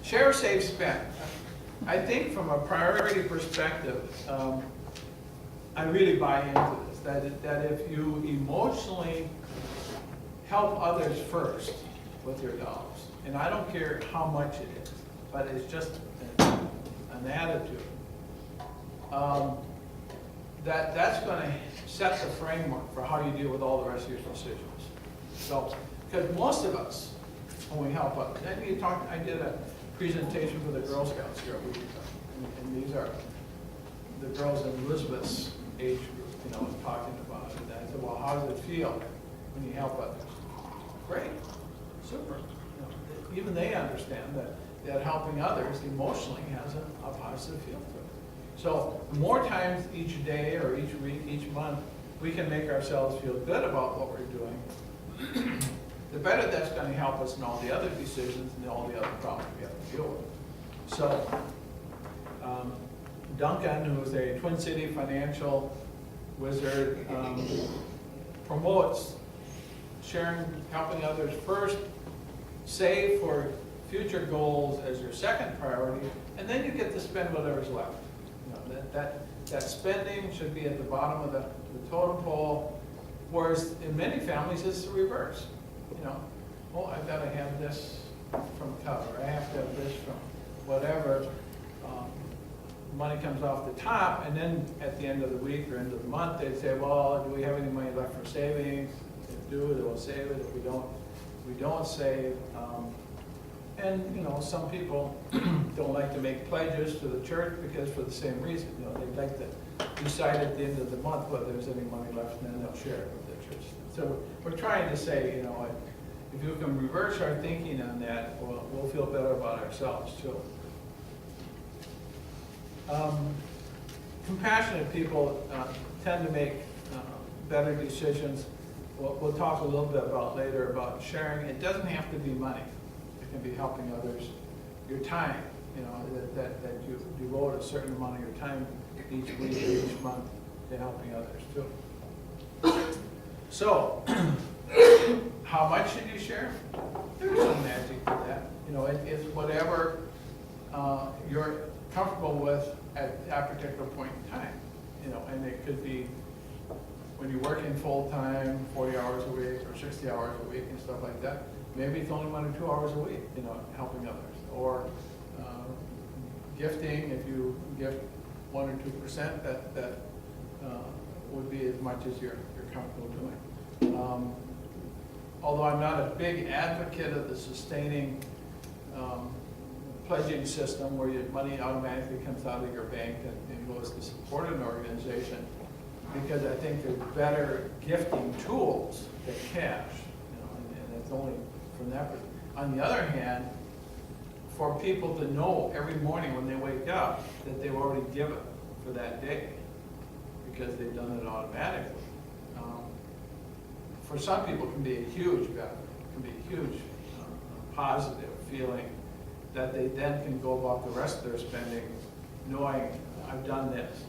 Share, save, spend. I think from a priority perspective, I really buy into this, that if you emotionally help others first with your dollars, and I don't care how much it is, but it's just an attitude, that's going to set the framework for how you deal with all the rest of your decisions. So, because most of us, when we help others, I did a presentation for the Girl Scouts here a week ago, and these are the girls in Elizabeth's age group, talking about it. And I said, well, how does it feel when you help others? Great, super. Even they understand that helping others emotionally has a positive feel to it. So the more times each day or each week, each month, we can make ourselves feel good about what we're doing, the better that's going to help us in all the other decisions and all the other problems we have to deal with. So Duncan, who's a Twin City financial wizard, promotes sharing, helping others first, save for future goals as your second priority, and then you get to spend whatever's left. That spending should be at the bottom of the totem pole, whereas in many families it's the reverse. Oh, I've got to have this from cover, I have to have this from whatever. Money comes off the top, and then at the end of the week or end of the month, they say, well, do we have any money left for savings? If we do, then we'll save it. If we don't save. And some people don't like to make pledges to the church because for the same reason. They'd like to decide at the end of the month whether there's any money left, and then they'll share it with the church. So we're trying to say, if you can reverse our thinking on that, we'll feel better about ourselves too. Compassionate people tend to make better decisions. We'll talk a little bit about later about sharing. It doesn't have to be money. It can be helping others. Your time, that you devote a certain amount of your time each week or each month to helping others too. So, how much should you share? There's no magic to that. It's whatever you're comfortable with at that particular point in time. And it could be when you're working full-time, 40 hours a week or 60 hours a week and stuff like that. Maybe it's only 1 or 2 hours a week, helping others. Or gifting, if you gift 1 or 2%, that would be as much as you're comfortable doing. Although I'm not a big advocate of the sustaining pledging system where your money automatically comes out of your bank and goes to support an organization, because I think there's better gifting tools than cash, and it's only from that perspective. On the other hand, for people to know every morning when they wake up that they've already given for that day, because they've done it automatically, for some people it can be a huge benefit. It can be a huge positive feeling that they then can go about the rest of their spending knowing I've done this.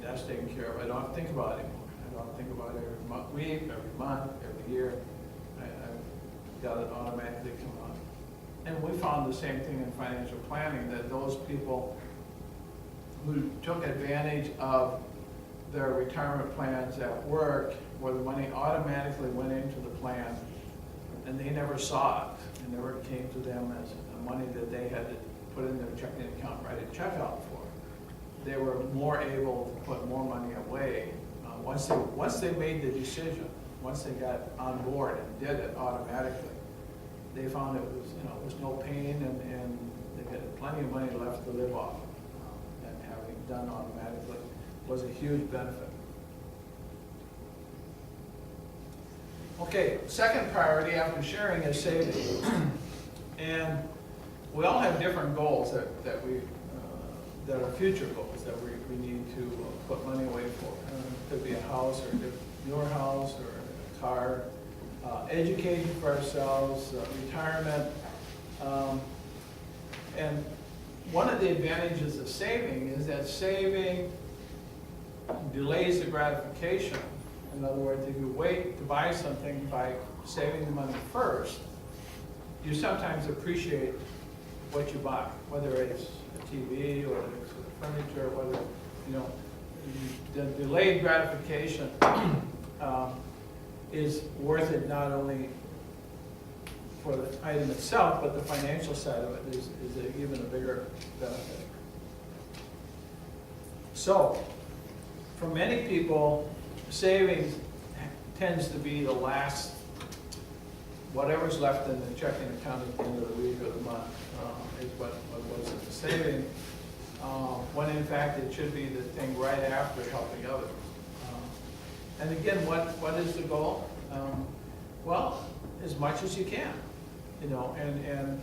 That's taken care of. I don't have to think about it anymore. I don't think about it every week, every month, every year. I've got it automatically come on. And we found the same thing in financial planning, that those people who took advantage of their retirement plans at work, where the money automatically went into the plan, and they never saw it. It never came to them as money that they had to put in their checking account, write a check out for. They were more able to put more money away once they made the decision, once they got on board and did it automatically. They found it was no pain, and they had plenty of money left to live off. And having done automatically was a huge benefit. Okay, second priority after sharing is saving. And we all have different goals that are future goals that we need to put money away for. It could be a house, or your house, or a car, education for ourselves, retirement. And one of the advantages of saving is that saving delays the gratification. In other words, if you wait to buy something by saving the money first, you sometimes appreciate what you buy, whether it's a TV or it's furniture, whether, you know, the delayed gratification is worth it not only for the item itself, but the financial side of it is even a bigger benefit. So, for many people, savings tends to be the last, whatever's left in the checking account at the end of the week or the month is what goes into saving, when in fact it should be the thing right after helping others. And again, what is the goal? Well, as much as you can, you know, and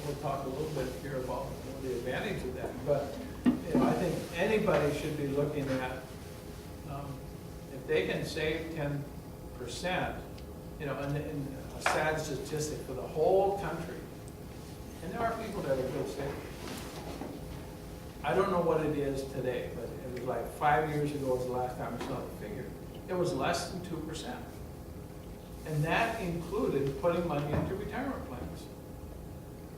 we'll talk a little bit here about the advantage of that. But you know, I think anybody should be looking at if they can save 10%, you know, and a sad statistic for the whole country, and there are people that are good savers. I don't know what it is today, but it was like 5 years ago was the last time I saw the figure. It was less than 2%. And that included putting money into retirement plans.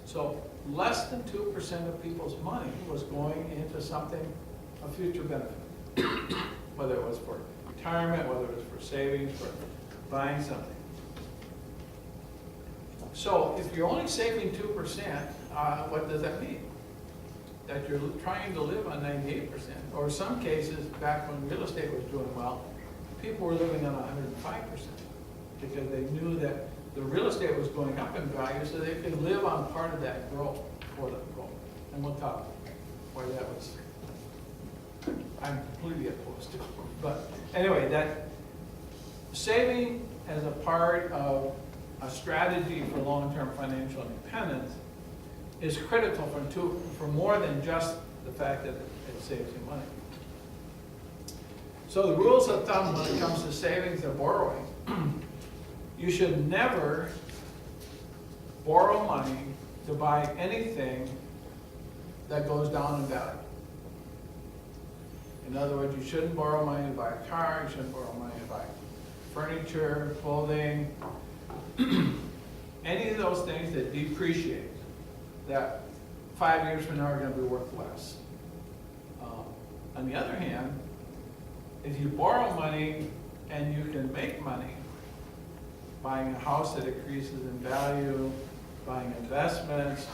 So less than 2% of people's money was going into something of future benefit, whether it was for retirement, whether it was for savings, for buying something. So if you're only saving 2%, what does that mean? That you're trying to live on 98%. Or in some cases, back when real estate was doing well, people were living on 105% because they knew that the real estate was going up in value, so they could live on part of that growth, quote unquote. And we'll talk why that was, I'm completely opposed to. But anyway, that saving as a part of a strategy for long-term financial independence is critical for more than just the fact that it saves you money. So the rules of thumb when it comes to savings and borrowing, you should never borrow money to buy anything that goes down in value. In other words, you shouldn't borrow money to buy a car, you shouldn't borrow money to buy furniture, clothing, any of those things that depreciate, that 5 years from now are going to be worth less. On the other hand, if you borrow money and you can make money, buying a house that increases in value, buying investments,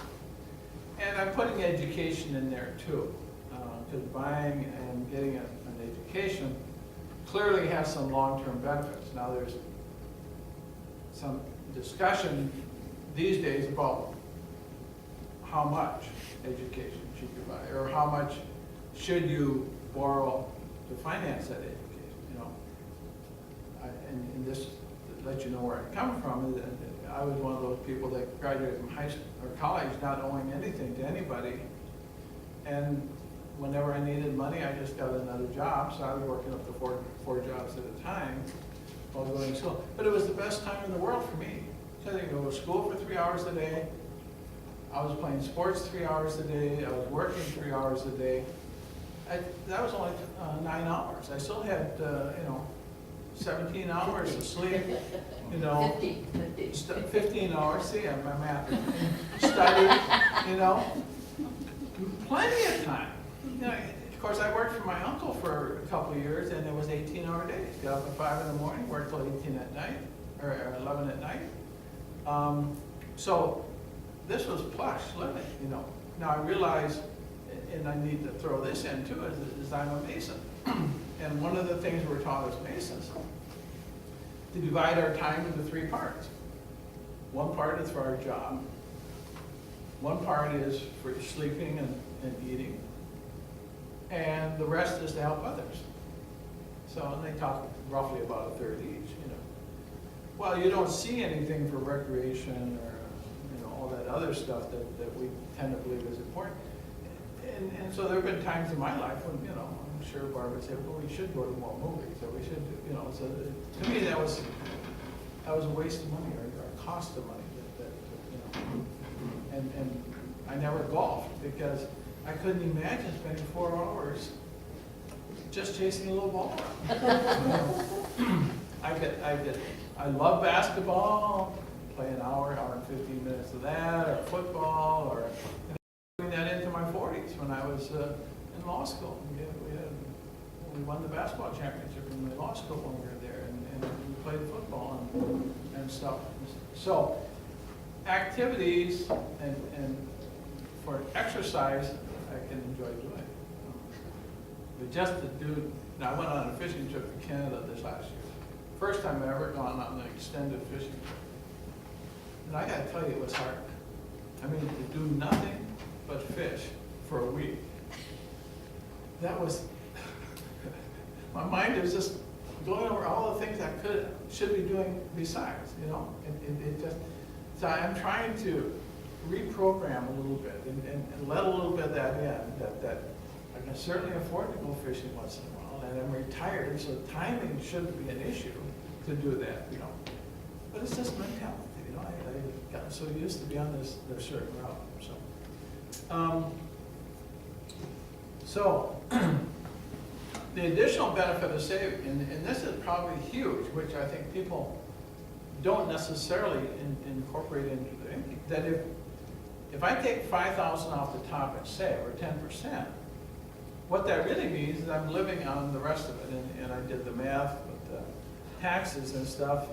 and I'm putting education in there too, because buying and getting an education clearly has some long-term benefits. Now there's some discussion these days about how much education should you buy, or how much should you borrow to finance that education, you know. And this, to let you know where I come from, is that I was one of those people that graduated from high school or college not owing anything to anybody. And whenever I needed money, I just got another job, so I was working up to four jobs at a time while going to school. But it was the best time in the world for me. So I could go to school for 3 hours a day. I was playing sports 3 hours a day. I was working 3 hours a day. That was only 9 hours. I still had, 17 hours of sleep, 15 hours, see, my math, study, plenty of time. Of course, I worked for my uncle for a couple of years, and it was 18-hour days. Got up at 5 in the morning, worked till 18 at night, or 11 at night. So this was plush living, Now I realize, and I need to throw this in too, is I'm a Mason. And one of the things we're taught as Masons, to divide our time into 3 parts. One part is for our job. One part is for sleeping and eating. And the rest is to help others. So they talk roughly about a third each, Well, you don't see anything for recreation or all that other stuff that we tend to believe is important. And so there have been times in my life when, I'm sure Barb would say, well, we should go to more movies, or we should, so to me that was a waste of money, or a cost of money, and I never golfed because I couldn't imagine spending 4 hours just chasing a little ball around. I love basketball, play an hour and 15 minutes of that, or football, or bring that into my 40s when I was in law school. We won the basketball championship in my law school when we were there, and we played football and stuff. So activities and for exercise, I can enjoy doing. But just to do, now I went on a fishing trip to Canada this last year. First time I've ever gone on an extended fishing trip. And I gotta tell you, it was hard. I mean, to do nothing but fish for a week. That was, my mind was just going over all the things I should be doing besides, you know? It just, so I'm trying to reprogram a little bit and let a little bit of that in, that I can certainly afford to go fishing once in a while, and I'm retired, so timing shouldn't be an issue to do that, you know. But it's just mentality, you know. I got so used to be on this certain route, so. The additional benefit of saving, and this is probably huge, which I think people don't necessarily incorporate into their income, that if I take $5,000 off the top and save, or 10%, what that really means is I'm living on the rest of it, and I did the math with the taxes and stuff.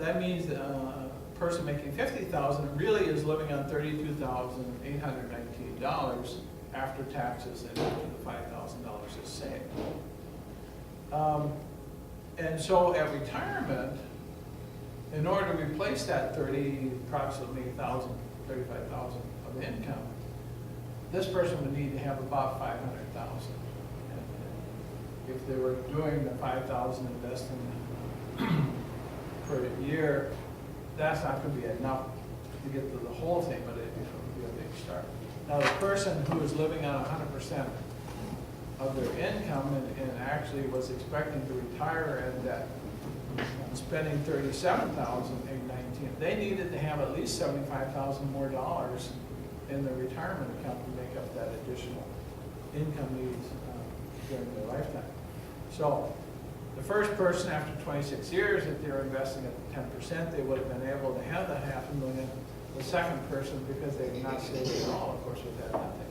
That means a person making $50,000 really is living on $32,819 after taxes and after the $5,000 is saved. And so at retirement, in order to replace that approximately $35,000 of income, this person would need to have about $500,000. If they were doing the $5,000 investing per year, that's not going to be enough to get to the whole thing, but it would be a big start. Now, the person who is living on 100% of their income and actually was expecting to retire at that, spending $37,819, they needed to have at least $75,000 more dollars in their retirement account to make up that additional income needs during their lifetime. So, the first person after 26 years, if they were investing at 10%, they would have been able to have that $500,000. The second person, because they did not save at all, of course, would have nothing.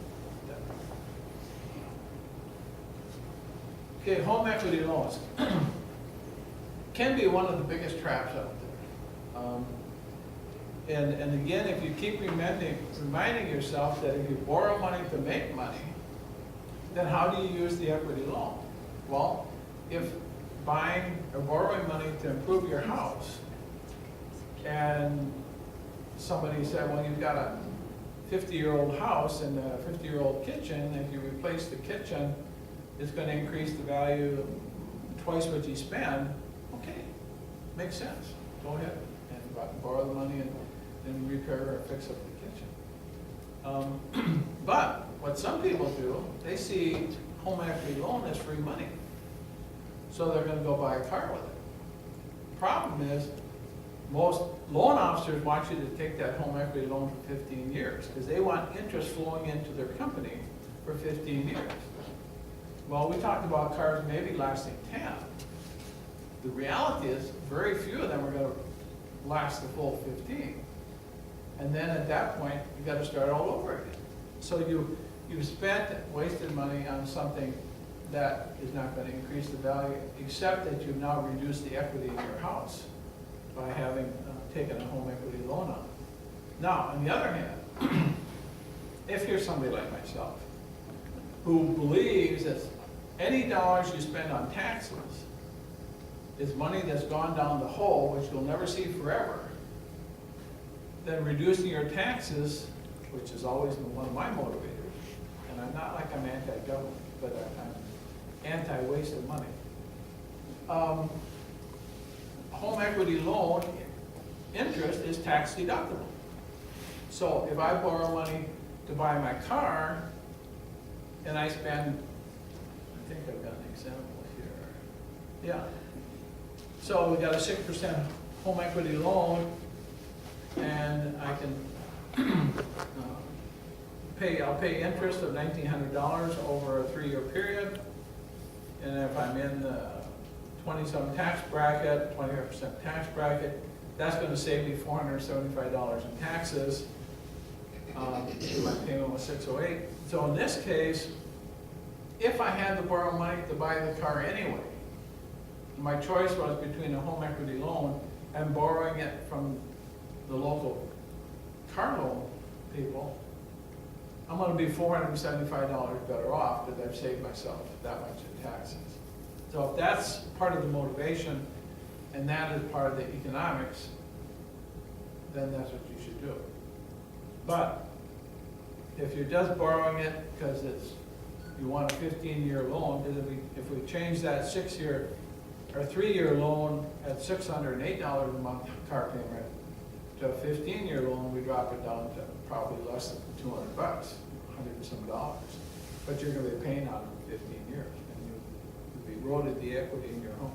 Okay, home equity loans can be one of the biggest traps out there. And again, if you keep reminding yourself that if you borrow money to make money, then how do you use the equity loan? Well, if buying or borrowing money to improve your house, and somebody said, well, you've got a 50-year-old house and a 50-year-old kitchen, if you replace the kitchen, it's going to increase the value twice what you spend. Okay, makes sense. Go ahead and borrow the money and repair or fix up the kitchen. But what some people do, they see home equity loan as free money. So they're going to go buy a car with it. The problem is, most loan officers want you to take that home equity loan for 15 years because they want interest flowing into their company for 15 years. Well, we talked about cars maybe lasting 10. The reality is very few of them are going to last the full 15. And then at that point, you've got to start all over again. So you've spent wasted money on something that is not going to increase the value, except that you've now reduced the equity in your house by having taken a home equity loan on. Now, on the other hand, if you're somebody like myself, who believes that any dollars you spend on taxes is money that's gone down the hole, which you'll never see forever, then reducing your taxes, which has always been one of my motivators, and I'm not like I'm anti-government, but I'm anti-waste of money. Home equity loan interest is tax deductible. So if I borrow money to buy my car, and I spend, I think I've got an example here. Yeah. So we got a 6% home equity loan, and I can I'll pay interest of $1,900 over a 3-year period. And if I'm in the 20-some tax bracket, 25% tax bracket, that's going to save me $475 in taxes. My payment was 608. So in this case, if I had to borrow money to buy the car anyway, my choice was between a home equity loan and borrowing it from the local car loan people. I'm gonna be $475 better off because I've saved myself that much in taxes. So if that's part of the motivation and that is part of the economics, then that's what you should do. But if you're just borrowing it because you want a 15-year loan, because if we change that 6-year or 3-year loan at $608 a month car payment to a 15-year loan, we drop it down to probably less than $200, $100 and some dollars. But you're gonna be paying on it for 15 years, and you've eroded the equity in your home.